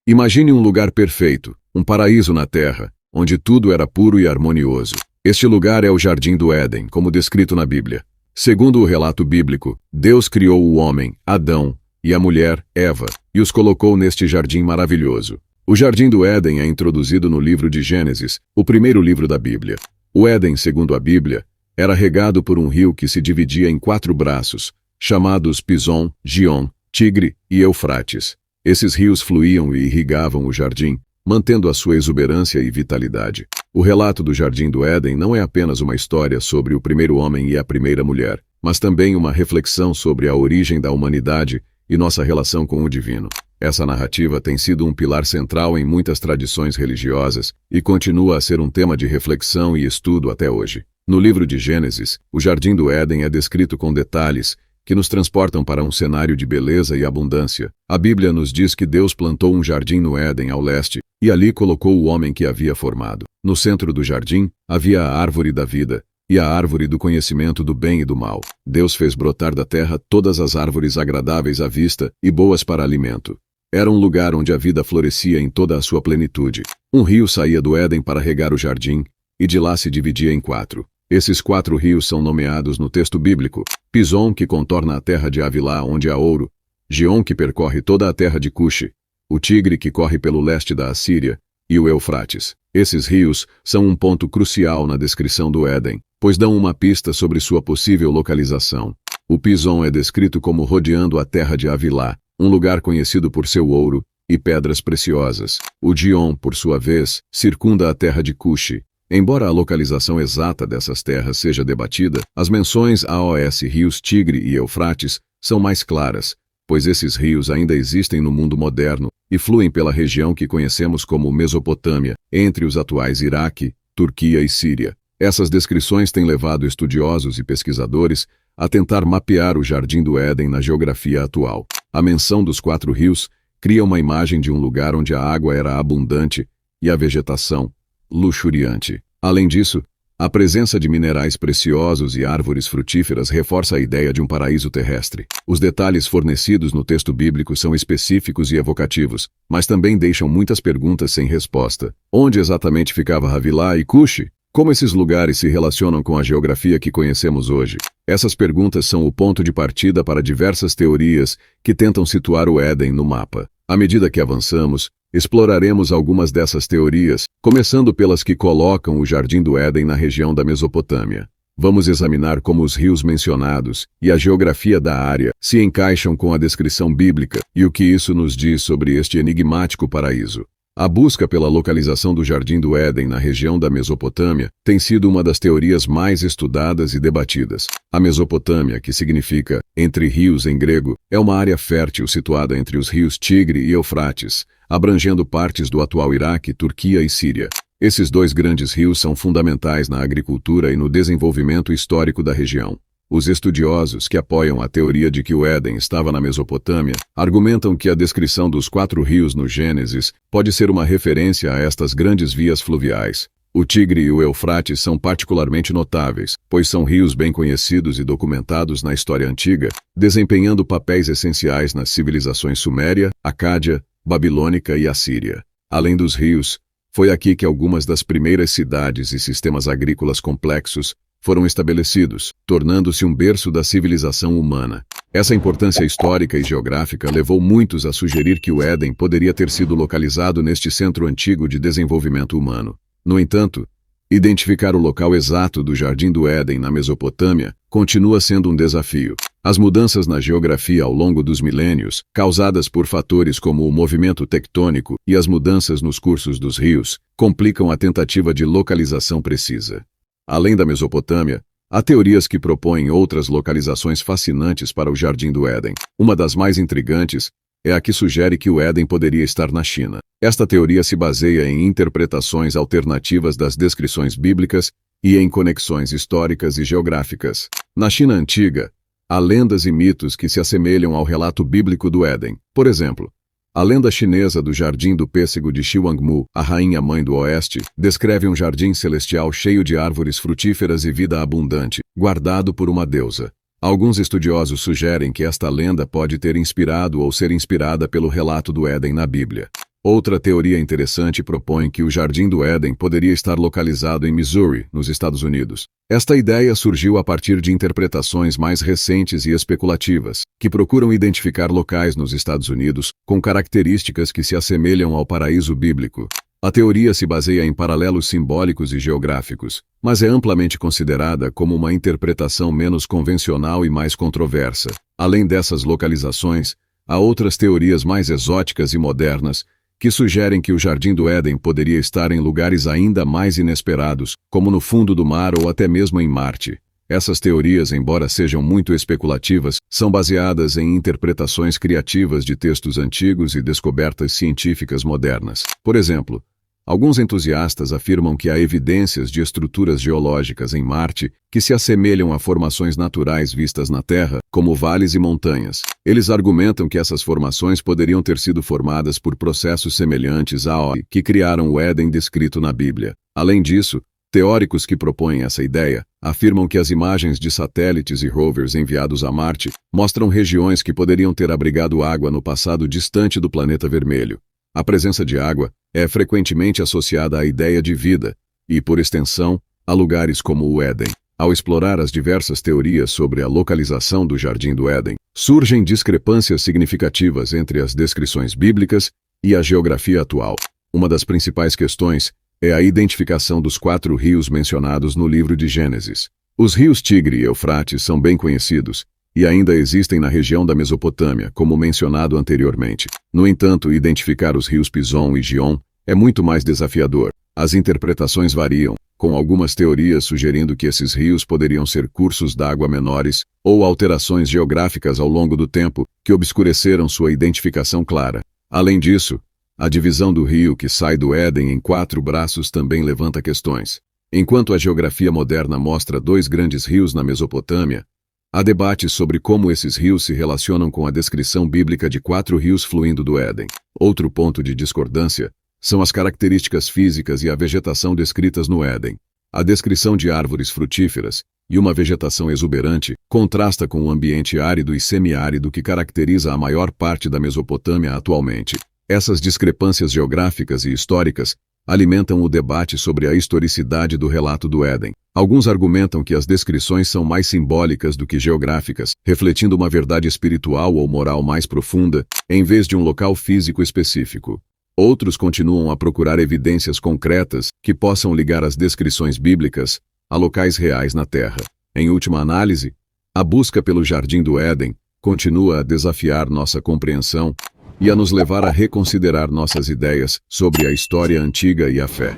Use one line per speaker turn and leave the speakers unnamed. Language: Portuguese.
Imagine um lugar perfeito, um paraíso na Terra, onde tudo era puro e harmonioso. Este lugar é o Jardim do Éden, como descrito na Bíblia. Segundo o relato bíblico, Deus criou o homem, Adão, e a mulher, Eva, e os colocou neste jardim maravilhoso. O Jardim do Éden é introduzido no livro de Gênesis, o primeiro livro da Bíblia. O Éden, segundo a Bíblia, era regado por um rio que se dividia em 4 braços, chamados Pison, Gion, Tigre e Eufrates. Esses rios fluíam e irrigavam o jardim, mantendo a sua exuberância e vitalidade. O relato do Jardim do Éden não é apenas uma história sobre o primeiro homem e a primeira mulher, mas também uma reflexão sobre a origem da humanidade e nossa relação com o divino. Essa narrativa tem sido um pilar central em muitas tradições religiosas e continua a ser um tema de reflexão e estudo até hoje. No livro de Gênesis, o Jardim do Éden é descrito com detalhes que nos transportam para um cenário de beleza e abundância. A Bíblia nos diz que Deus plantou um jardim no Éden ao leste e ali colocou o homem que havia formado. No centro do jardim havia a árvore da vida e a árvore do conhecimento do bem e do mal. Deus fez brotar da terra todas as árvores agradáveis à vista e boas para alimento. Era um lugar onde a vida florescia em toda a sua plenitude. Um rio saía do Éden para regar o jardim e de lá se dividia em 4. Esses 4 rios são nomeados no texto bíblico: Pison, que contorna a terra de Havilá, onde há ouro; Gion, que percorre toda a terra de Cuxi; o Tigre, que corre pelo leste da Assíria; e o Eufrates. Esses rios são um ponto crucial na descrição do Éden, pois dão uma pista sobre sua possível localização. O Pison é descrito como rodeando a terra de Havilá, um lugar conhecido por seu ouro e pedras preciosas. O Gion, por sua vez, circunda a terra de Cuxi. Embora a localização exata dessas terras seja debatida, as menções aos rios Tigre e Eufrates são mais claras, pois esses rios ainda existem no mundo moderno e fluem pela região que conhecemos como Mesopotâmia, entre os atuais Iraque, Turquia e Síria. Essas descrições têm levado estudiosos e pesquisadores a tentar mapear o Jardim do Éden na geografia atual. A menção dos 4 rios cria uma imagem de um lugar onde a água era abundante e a vegetação luxuriante. Além disso, a presença de minerais preciosos e árvores frutíferas reforça a ideia de um paraíso terrestre. Os detalhes fornecidos no texto bíblico são específicos e evocativos, mas também deixam muitas perguntas sem resposta. Onde exatamente ficava Havilá e Cuxi? Como esses lugares se relacionam com a geografia que conhecemos hoje? Essas perguntas são o ponto de partida para diversas teorias que tentam situar o Éden no mapa. À medida que avançamos, exploraremos algumas dessas teorias, começando pelas que colocam o Jardim do Éden na região da Mesopotâmia. Vamos examinar como os rios mencionados e a geografia da área se encaixam com a descrição bíblica e o que isso nos diz sobre este enigmático paraíso. A busca pela localização do Jardim do Éden na região da Mesopotâmia tem sido uma das teorias mais estudadas e debatidas. A Mesopotâmia, que significa entre rios em grego, é uma área fértil situada entre os rios Tigre e Eufrates, abrangendo partes do atual Iraque, Turquia e Síria. Esses 2 grandes rios são fundamentais na agricultura e no desenvolvimento histórico da região. Os estudiosos que apoiam a teoria de que o Éden estava na Mesopotâmia argumentam que a descrição dos 4 rios no Gênesis pode ser uma referência a estas grandes vias fluviais. O Tigre e o Eufrates são particularmente notáveis, pois são rios bem conhecidos e documentados na história antiga, desempenhando papéis essenciais nas civilizações Suméria, Acádia, Babilônica e Assíria. Além dos rios, foi aqui que algumas das primeiras cidades e sistemas agrícolas complexos foram estabelecidos, tornando-se um berço da civilização humana. Essa importância histórica e geográfica levou muitos a sugerir que o Éden poderia ter sido localizado neste centro antigo de desenvolvimento humano. No entanto, identificar o local exato do Jardim do Éden na Mesopotâmia continua sendo um desafio. As mudanças na geografia ao longo dos milênios, causadas por fatores como o movimento tectônico e as mudanças nos cursos dos rios, complicam a tentativa de localização precisa. Além da Mesopotâmia, há teorias que propõem outras localizações fascinantes para o Jardim do Éden. Uma das mais intrigantes é a que sugere que o Éden poderia estar na China. Esta teoria se baseia em interpretações alternativas das descrições bíblicas e em conexões históricas e geográficas. Na China antiga, há lendas e mitos que se assemelham ao relato bíblico do Éden. Por exemplo, a lenda chinesa do Jardim do Pêssego de Xiangmu, a rainha-mãe do Oeste, descreve um jardim celestial cheio de árvores frutíferas e vida abundante, guardado por uma deusa. Alguns estudiosos sugerem que esta lenda pode ter inspirado ou ser inspirada pelo relato do Éden na Bíblia. Outra teoria interessante propõe que o Jardim do Éden poderia estar localizado em Missouri, nos Estados Unidos. Esta ideia surgiu a partir de interpretações mais recentes e especulativas, que procuram identificar locais nos Estados Unidos com características que se assemelham ao paraíso bíblico. A teoria se baseia em paralelos simbólicos e geográficos, mas é amplamente considerada como uma interpretação menos convencional e mais controversa. Além dessas localizações, há outras teorias mais exóticas e modernas que sugerem que o Jardim do Éden poderia estar em lugares ainda mais inesperados, como no fundo do mar ou até mesmo em Marte. Essas teorias, embora sejam muito especulativas, são baseadas em interpretações criativas de textos antigos e descobertas científicas modernas. Por exemplo, alguns entusiastas afirmam que há evidências de estruturas geológicas em Marte que se assemelham a formações naturais vistas na Terra, como vales e montanhas. Eles argumentam que essas formações poderiam ter sido formadas por processos semelhantes ao que criaram o Éden descrito na Bíblia. Além disso, teóricos que propõem essa ideia afirmam que as imagens de satélites e rovers enviados a Marte mostram regiões que poderiam ter abrigado água no passado distante do planeta vermelho. A presença de água é frequentemente associada à ideia de vida e, por extensão, a lugares como o Éden. Ao explorar as diversas teorias sobre a localização do Jardim do Éden, surgem discrepâncias significativas entre as descrições bíblicas e a geografia atual. Uma das principais questões é a identificação dos 4 rios mencionados no livro de Gênesis. Os rios Tigre e Eufrates são bem conhecidos e ainda existem na região da Mesopotâmia, como mencionado anteriormente. No entanto, identificar os rios Pison e Gion é muito mais desafiador. As interpretações variam, com algumas teorias sugerindo que esses rios poderiam ser cursos d'água menores ou alterações geográficas ao longo do tempo que obscureceram sua identificação clara. Além disso, a divisão do rio que sai do Éden em 4 braços também levanta questões. Enquanto a geografia moderna mostra 2 grandes rios na Mesopotâmia, há debates sobre como esses rios se relacionam com a descrição bíblica de 4 rios fluindo do Éden. Outro ponto de discordância são as características físicas e a vegetação descritas no Éden. A descrição de árvores frutíferas e uma vegetação exuberante contrasta com o ambiente árido e semiárido que caracteriza a maior parte da Mesopotâmia atualmente. Essas discrepâncias geográficas e históricas alimentam o debate sobre a historicidade do relato do Éden. Alguns argumentam que as descrições são mais simbólicas do que geográficas, refletindo uma verdade espiritual ou moral mais profunda, em vez de um local físico específico. Outros continuam a procurar evidências concretas que possam ligar as descrições bíblicas a locais reais na Terra. Em última análise, a busca pelo Jardim do Éden continua a desafiar nossa compreensão e a nos levar a reconsiderar nossas ideias sobre a história antiga e a fé.